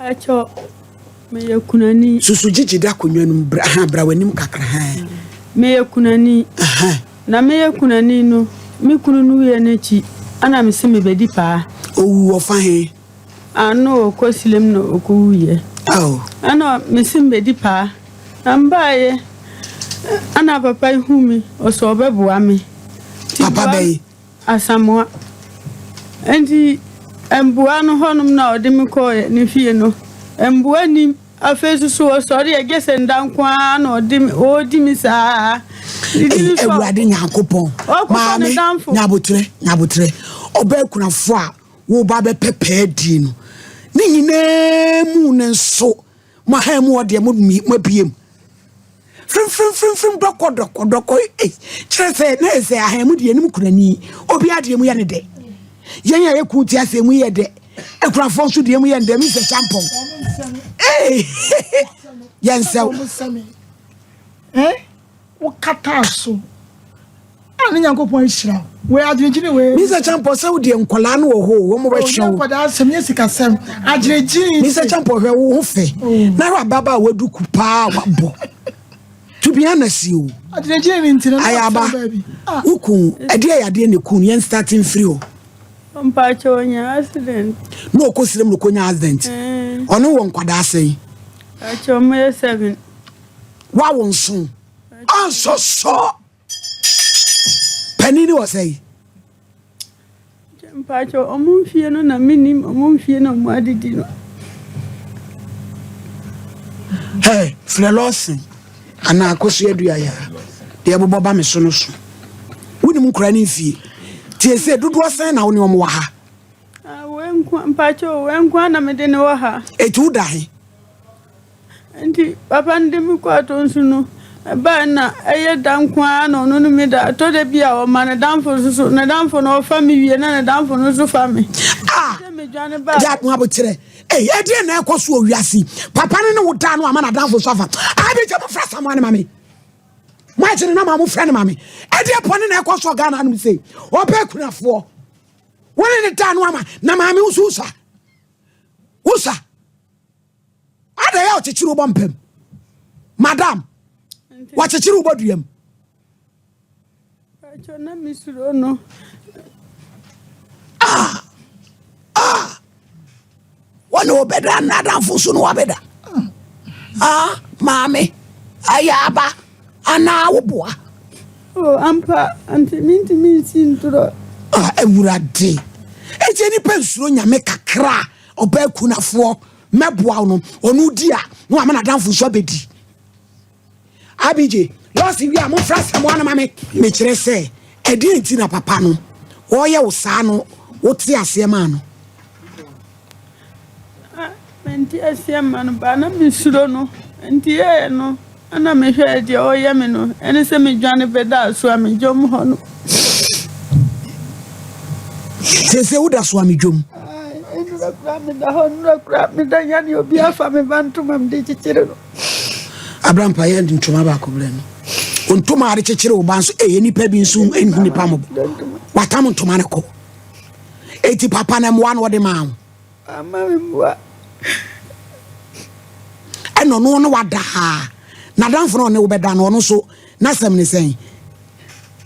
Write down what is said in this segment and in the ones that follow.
Acho me yakunani susu jiji da kunwanu bra wanim kakra ha me yakunani na me yakunani no me kunu nu ye nachi ana me se me bedi pa owu ofa he ano okosilem no okuye ana me se bedi pa ambaye ana papa ihumi oso obeboa me papa bey asamoa enti emboa no honum na ode me koye ne fie no emboa ni afesu so sorry agese ndankwa na odi mi saa ewurade nyankopon maame nyabotre oba kunafo a wo ba be pepe di no ni nyina mu ne nso ma ha mu ode mabiem frim doko kire se na ese ha mu de nim kunani obi ade mu ye ne de yen ya yeku ti ase mu ye de ekurafo nso de mu ye de mi se champon yansel wo kata so ani nyankopon hira we adwegire we mi se champon se wo de nkola no wo ho wo mo ba hwe wo da asem yesika sem adwegire mi se champon hwe wo ho fe na ro baba wadu kupa wabo to be honest you adwegire ni ntina ayaba ukun ade ayade ne kun yen starting free o mpacho onya accident no okosirem no konya accident ono won kwada asai acho me 7 wa won so so penini was say mpacho omumfie no na minim omumfie no mu adidi no hey frelosin ana akoso adua ya de bobo ba me so no so wonim nkura ni fie tie se dodo san na woni omo wa ha wenkwa mpacho wenkwa na me de ne wa ha etu da he enti papa ndemi kwa tonsu no ba na eye dankwa no no me da to de bia o ma na danfo so na danfo no fa mi wie na danfo no so fa me me dwane ba ja mo abotre e de na ekoso owiase papa ne wo da no ama na danfo so fa abi je mo fra samane mame ma je na ma mo fra ne mame e de pone na ekoso ga na no sei oba kunafo woni ne da no ama na mame ususa usa ada ya ochichiru bompem madam wachichiru boduem acho na misuro no wano obeda na danfo so no wabeda mame ayaba ana woboa ampa anti minti nturo ewurade eje ni pensuro nyame kakra oba kunafo meboa no onu dia no amana danfo so bedi abije losi wi am frasa mo na mame me kire se edi enti na papa no wo ye wo saa no wo ti ase ma no menti ase ma no ba na misuro no enti e no ana me hwe dia o ye me no ene se me dwane beda so am jom ho no se uda so am jom Abraham pa yend ntoma ba ko ble no ntoma are chechire wo banso nipa bi nso nipa mo watam ntoma ne ko eti papa na mo wan wo de ma amamwa eno no wada ha na danfo no ne wo beda no so na sem ne sen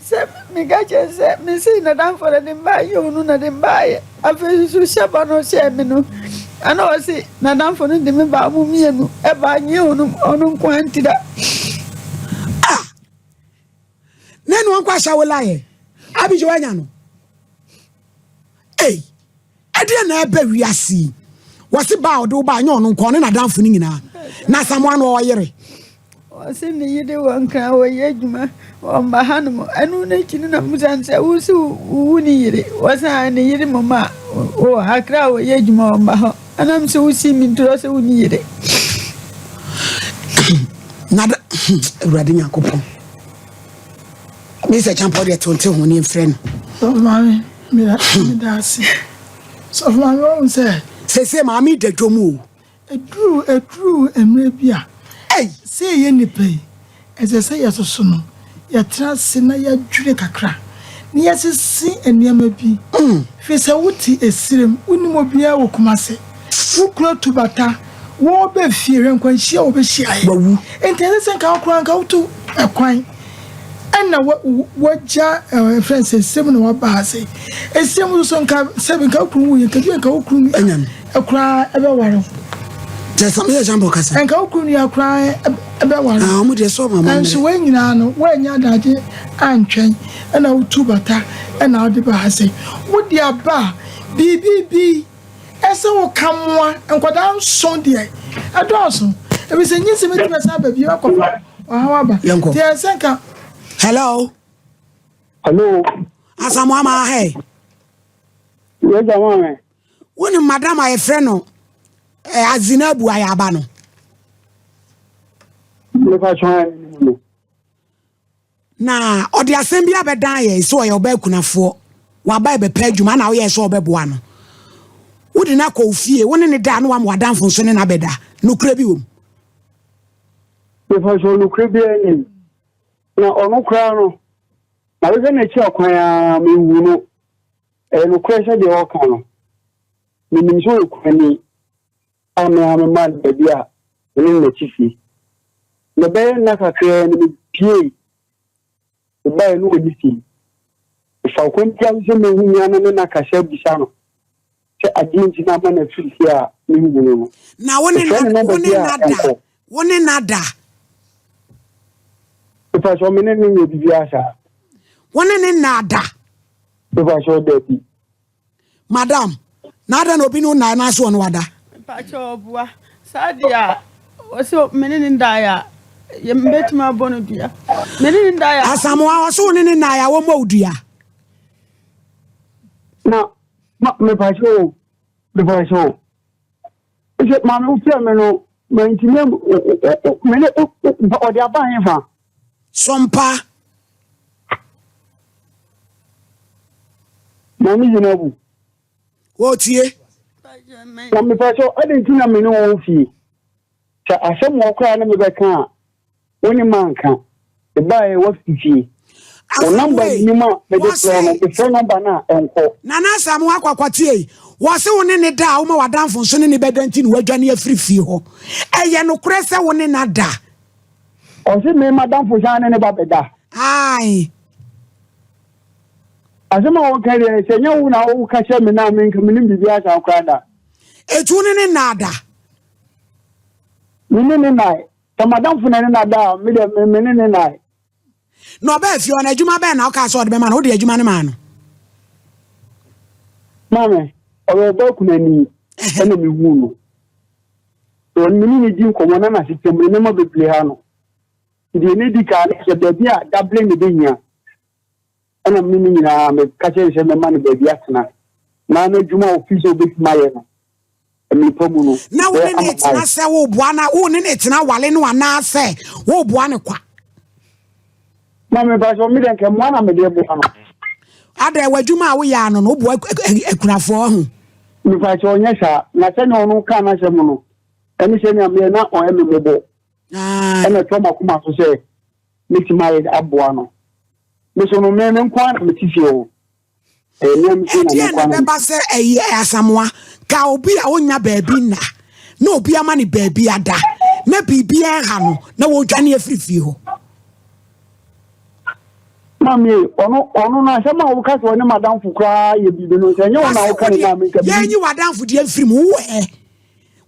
se mi gaje se mi si na danfo de mba yo no na de mba ye afi su shaba no se mi no ana o si na danfo no de me ba mu mienu e ba nye onu kwanti da nenu ankwa shawela ye abijo anya no ade na ebe wiasi wasi ba odo ba anya onu nkon na danfo ni nyina na samwa no oyere wasi ni yide wanka wo yejuma o mahanu anu na chini na musanse wusi wuni yire wasa ni yire mama o hakra wo yejuma o maho anam se wusi mintro se wuni yire nada urade nyankopon mi se champo de tonte ho ni friend so mami mi da si so mami o se mami de tomu edru emre bia say ye ni pay as I say yes no ya trase na ya dwure kakra ni yesisi eniama bi fi se wuti esirem unimo bia wo kumase wukuro tubata wo be fear and when she over she wawu intelligent ka go to a kwan na what ja friends seven wa ba say e sem so nka seven ka okru wu nka nka okru akra ebe waro just some example kasa nka okru ya akra ebe waro ah omo de so mama and so when nyina no when nya dade antwen na utu bata na ode ba say wo dia ba bibibi ese wo kamwa nkwada nson de adoso e be se nyise metima sa ba bi akofa wa ba ti esenka. Hello. Hello. Asamoama hey. Yes, mama. Woni madam ay friend no Azinabu ayaba no. Me fa chwan no. Na odi asem bia bedan ye so ye oba kunafo. Wa ba be pa adwuma na wo ye so obeboa no. Wodi na ko fie woni ne da no wa mwadanfo so ne na beda. No kra bi wom. Me fa chwan no kra bi ani. Na onu kra no na we na chi akwan a me wu no no kra sha de o kan no me nim so kwani ama man be bia ni na chi fi na be na ka kra ni pie o ba no odi fi fa kwan pia so me hu nya na ka sha bi sha no se adinti na ma na fi fi a ni wu no na woni nada If so many new biasa. One in nada. If I show dirty. Madam, nada no binu na na so wada. Pacho bua. Sadia. Also menin daya. Ye mbetuma bonu dia. Menin daya. Asamoa so ne na ya wo modua. Na me pacho. Me pacho. Is ma me ufia me no me ntime me ne o dia ba hin fa. SOMPA. Mami Zinabu. Wotie. Mami pacho adin tina me no wo fi. Cha asem wo kra na me be kan. Woni manka. E ba e wo fi. O number ni ma me de pro no the phone number na enko. Nana Samu akwakwate wo se woni ne da wo ma wadanfo so ne bedanti ne wadwane afirifie ho. Eye no kure se woni na da. O se me madam fo jane ne ba beda. Ai. Azema wo kare se nya wo na wo ka che me na me nka me nim bibia sa kwada. Etu ne nada. Me ne nai. Ta madam fo na ne nada me de me ne nai. No ba fi ona adwuma ba na o ka so de be ma no de adwuma ne ma no. Mame, o ba ku na ni e na me wu no. O ni ni di nkomo na na system ne ma beble ha no. Di ne di ka na se be a double ne be nya. Ana me ni na me ka che se me ma ne be bia tena. Na na adwuma office obi ma ye no. Me pomu no. Na wo ne tena se wo boa na wo ne tena wale no ana se wo boa ne kwa. Mame ba so mi den ke mo na me de boa no. Ada wadwuma wo ya no no bo akunafo ho Mi fa cho nya sha na se no no ka na se mu no eni se nya me na o emi mebo ena to makuma so se miti mai aboa no me so no me nkwa na miti fie o nyam se na nkwa na ba se Asamoa ka obi a onya baabi na obi ama ne baabi ada na bibia ha no na wo dwane afirifie ho. Mami, ono na se ma wo ka so ne madam fukra ye bibi no se nya wona wo ka ni na me ka bi. Ye nyi wadam fudi afiri mu wo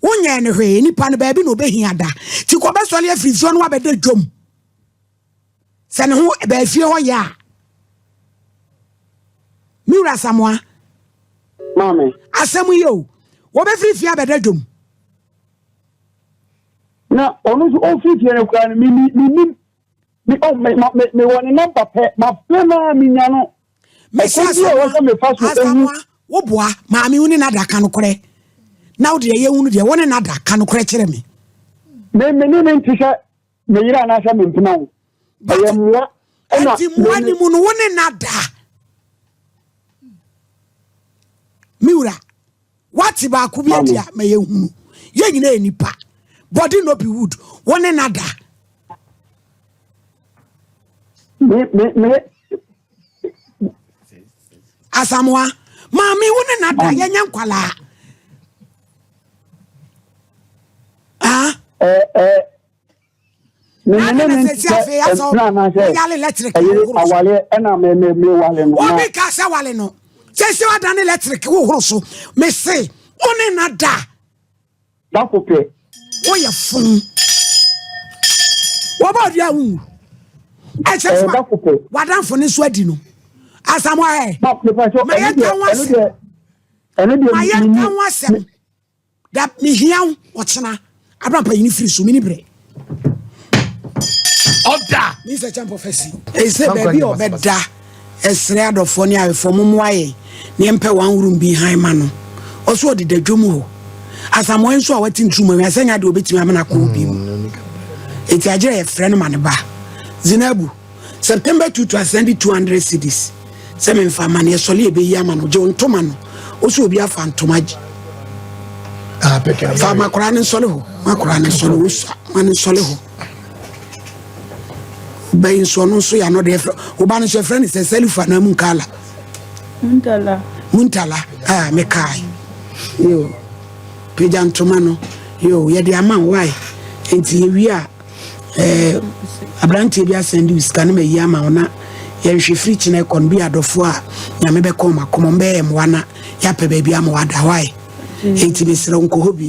wonya ne hwe nipa ne baabi no behi ada. Ti ko be so le afirifie no abeda dwom. Se ne ho ba afie ho ya. Miura Samoa. Mami. Asemu yo. Wo be afirifie abeda dwom. Na ono so ofirifie ne kwa ni mi me woni number pe ma plena mi nya no me ko bi o so me fa so ehu wo boa ma mi woni na da ka no kore na wo de ye hunu de woni na da ka no kore kire me ni ntisha me yira na sha me mpina wo ye mwa ona ti mwa ni mu no woni na da miura wati ba ku bi atia me ye hunu ye nyina enipa body no be wood woni na da me Asamoa mami woni na da ye nyankwala electric. Obi ka se wale no. Se wa dan electric wo so. Me say, one na da. Dakope. Wo ye fun. Wo ba dia wu. E che fa. Wadan fun so adi no. Asamo e. Ma ye kan wase. Ma ye kan wase. Da mi hian wo chena. Abra pa yini free so mini bre. Oda Mr. Champ Prophecy e say baby obeda esre adofo ni awefo momoaye ne empe wan room behind ma no oso odi dadwom ho asamo enso a wati ntuma me asanya de obetimi amana ko bi mu eti agire e frɛ no ma ne ba Zinabu September 2 to send 200 cedis se me mfa ma ne sole e be yi ama no je ntoma no oso obi afa ntoma gi fa makora ne sole ho makora ne sole wo man sole ho bayin so no so ya no de oba no so friend is selufa na munkala muntala me kai yo pejantoma no yo ye de aman why enti ewi a abrantie bi asend you scan me yi ama ona ye hwe free chine kon bi adofo a nya me be kom akom be em wana ya pe ba bi ama wada why enti be sere nko hobi